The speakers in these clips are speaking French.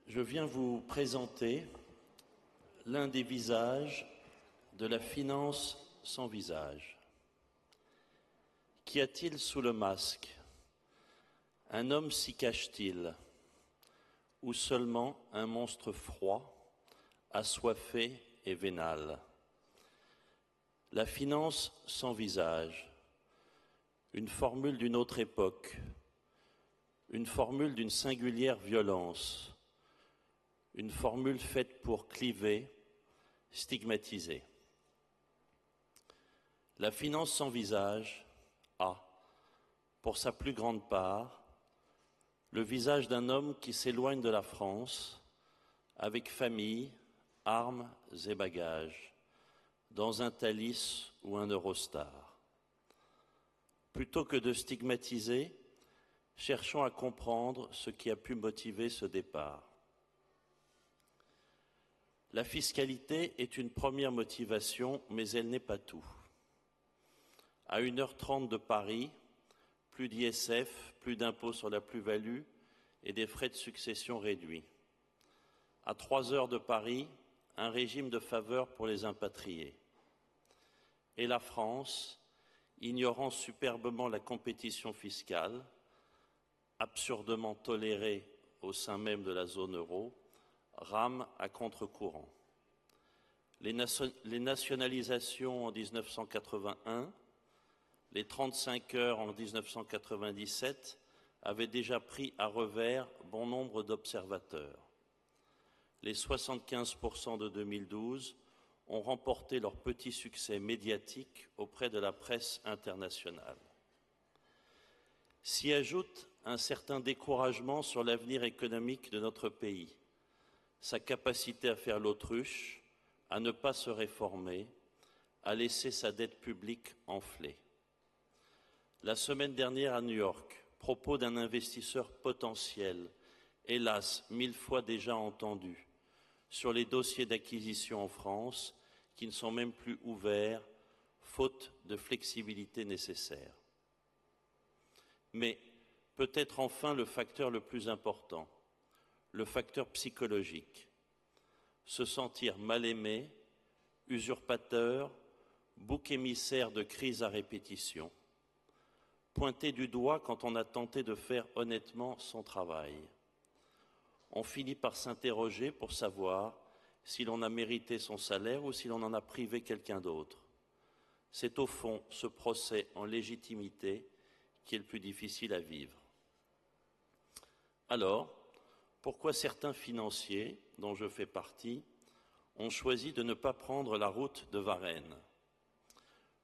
Je viens vous présenter l'un des visages de la finance sans visage. Qu'y a-t-il sous le masque? Un homme s'y cache-t-il? Ou seulement un monstre froid, assoiffé et vénal? La finance sans visage, une formule d'une autre époque, une formule d'une singulière violence, une formule faite pour cliver, stigmatiser. La finance sans visage a, pour sa plus grande part, le visage d'un homme qui s'éloigne de la France avec famille, armes et bagages, dans un Thalys ou un Eurostar. Plutôt que de stigmatiser, cherchons à comprendre ce qui a pu motiver ce départ. La fiscalité est une première motivation, mais elle n'est pas tout. À 1h30 de Paris, plus d'ISF, plus d'impôts sur la plus-value et des frais de succession réduits. À 3 heures de Paris, un régime de faveur pour les impatriés. Et la France, ignorant superbement la compétition fiscale, absurdement tolérée au sein même de la zone euro, rame à contre-courant. Les nationalisations en 1981, les 35 heures en 1997 avaient déjà pris à revers bon nombre d'observateurs. Les 75% de 2012 ont remporté leur petit succès médiatique auprès de la presse internationale. S'y ajoute un certain découragement sur l'avenir économique de notre pays, sa capacité à faire l'autruche, à ne pas se réformer, à laisser sa dette publique enfler. La semaine dernière à New York, propos d'un investisseur potentiel, hélas 1000 fois déjà entendu, sur les dossiers d'acquisition en France qui ne sont même plus ouverts, faute de flexibilité nécessaire. Mais peut-être enfin le facteur le plus important, le facteur psychologique. Se sentir mal aimé, usurpateur, bouc émissaire de crises à répétition. Pointé du doigt quand on a tenté de faire honnêtement son travail. On finit par s'interroger pour savoir si l'on a mérité son salaire ou si l'on en a privé quelqu'un d'autre. C'est au fond ce procès en légitimité qui est le plus difficile à vivre. Alors, pourquoi certains financiers, dont je fais partie, ont choisi de ne pas prendre la route de Varennes?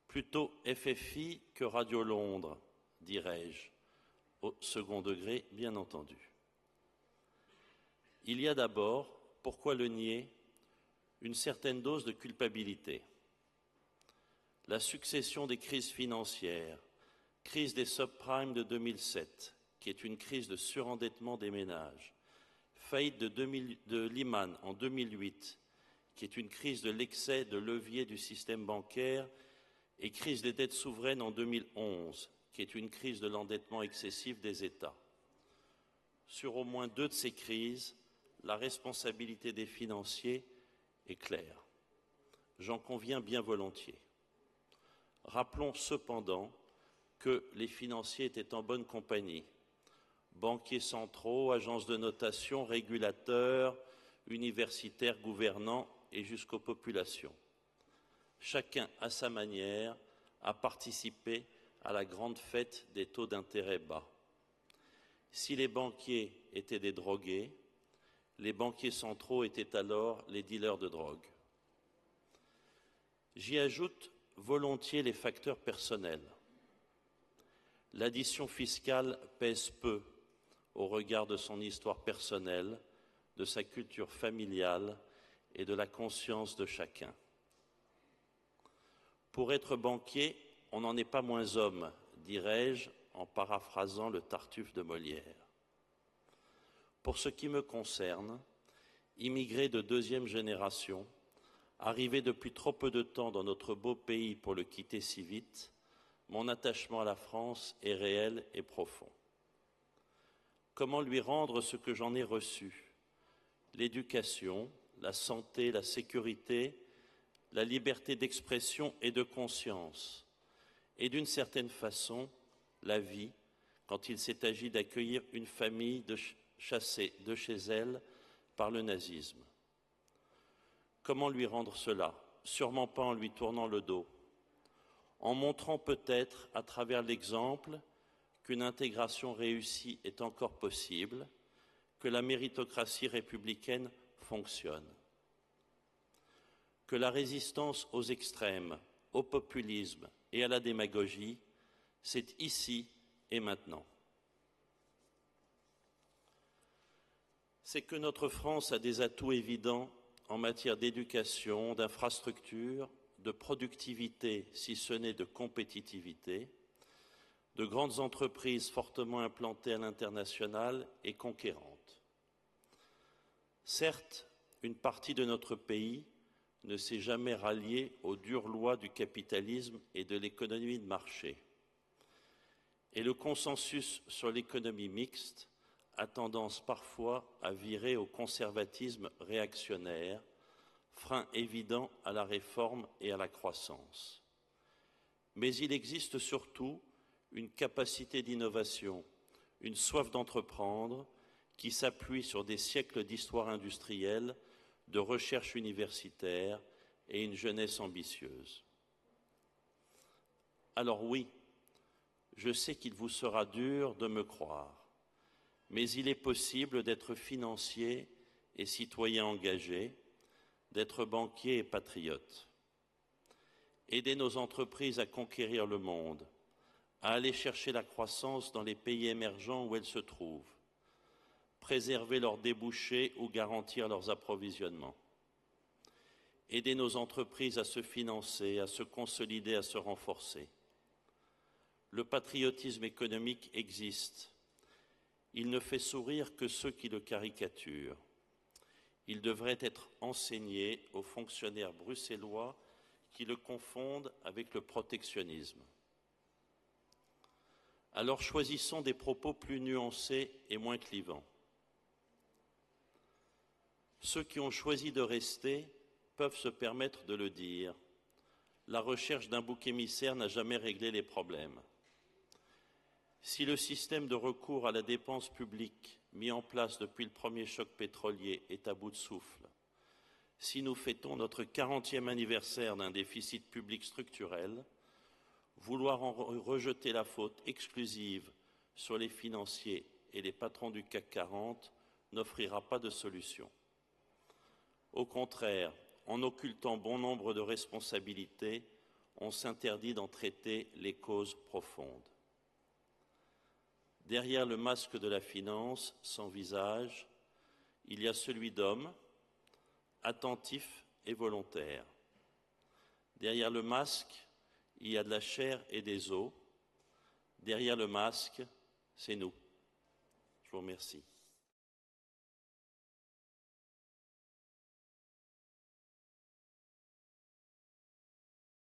Plutôt FFI que Radio Londres, dirais-je, au second degré, bien entendu. Il y a d'abord, pourquoi le nier, une certaine dose de culpabilité. La succession des crises financières, crise des subprimes de 2007, qui est une crise de surendettement des ménages, faillite de Lehman en 2008, qui est une crise de l'excès de levier du système bancaire, et crise des dettes souveraines en 2011, qui est une crise de l'endettement excessif des États. Sur au moins 2 de ces crises, la responsabilité des financiers est claire. J'en conviens bien volontiers. Rappelons cependant que les financiers étaient en bonne compagnie. Banquiers centraux, agences de notation, régulateurs, universitaires, gouvernants et jusqu'aux populations. Chacun, à sa manière, a participé à la grande fête des taux d'intérêt bas. Si les banquiers étaient des drogués, les banquiers centraux étaient alors les dealers de drogue. J'y ajoute volontiers les facteurs personnels. L'addition fiscale pèse peu au regard de son histoire personnelle, de sa culture familiale et de la conscience de chacun. Pour être banquier, on n'en est pas moins homme, dirais-je, en paraphrasant le Tartuffe de Molière. Pour ce qui me concerne, immigré de 2e génération, arrivé depuis trop peu de temps dans notre beau pays pour le quitter si vite, mon attachement à la France est réel et profond. Comment lui rendre ce que j'en ai reçu? l'éducation, la santé, la sécurité, la liberté d'expression et de conscience, et d'une certaine façon, la vie, quand il s'est agi d'accueillir une famille chassée de chez elle par le nazisme. Comment lui rendre cela? Sûrement pas en lui tournant le dos, en montrant peut-être, à travers l'exemple, qu'une intégration réussie est encore possible, que la méritocratie républicaine fonctionne, que la résistance aux extrêmes, au populisme et à la démagogie, c'est ici et maintenant. C'est que notre France a des atouts évidents en matière d'éducation, d'infrastructure, de productivité, si ce n'est de compétitivité, de grandes entreprises fortement implantées à l'international et conquérantes. Certes, une partie de notre pays ne s'est jamais ralliée aux dures lois du capitalisme et de l'économie de marché. Et le consensus sur l'économie mixte a tendance parfois à virer au conservatisme réactionnaire, frein évident à la réforme et à la croissance. Mais il existe surtout une capacité d'innovation, une soif d'entreprendre qui s'appuie sur des siècles d'histoire industrielle, de recherche universitaire et une jeunesse ambitieuse. Alors oui, je sais qu'il vous sera dur de me croire, mais il est possible d'être financier et citoyen engagé, d'être banquier et patriote. Aider nos entreprises à conquérir le monde, à aller chercher la croissance dans les pays émergents où elles se trouvent, préserver leurs débouchés ou garantir leurs approvisionnements. Aider nos entreprises à se financer, à se consolider, à se renforcer. Le patriotisme économique existe. Il ne fait sourire que ceux qui le caricaturent. Il devrait être enseigné aux fonctionnaires bruxellois qui le confondent avec le protectionnisme. Alors choisissons des propos plus nuancés et moins clivants. Ceux qui ont choisi de rester peuvent se permettre de le dire. La recherche d'un bouc émissaire n'a jamais réglé les problèmes. Si le système de recours à la dépense publique mis en place depuis le premier choc pétrolier est à bout de souffle, si nous fêtons notre 40e anniversaire d'un déficit public structurel, vouloir en rejeter la faute exclusive sur les financiers et les patrons du CAC 40 n'offrira pas de solution. Au contraire, en occultant bon nombre de responsabilités, on s'interdit d'en traiter les causes profondes. Derrière le masque de la finance, sans visage, il y a celui d'homme, attentif et volontaire. Derrière le masque, il y a de la chair et des os. Derrière le masque, c'est nous. Je vous remercie.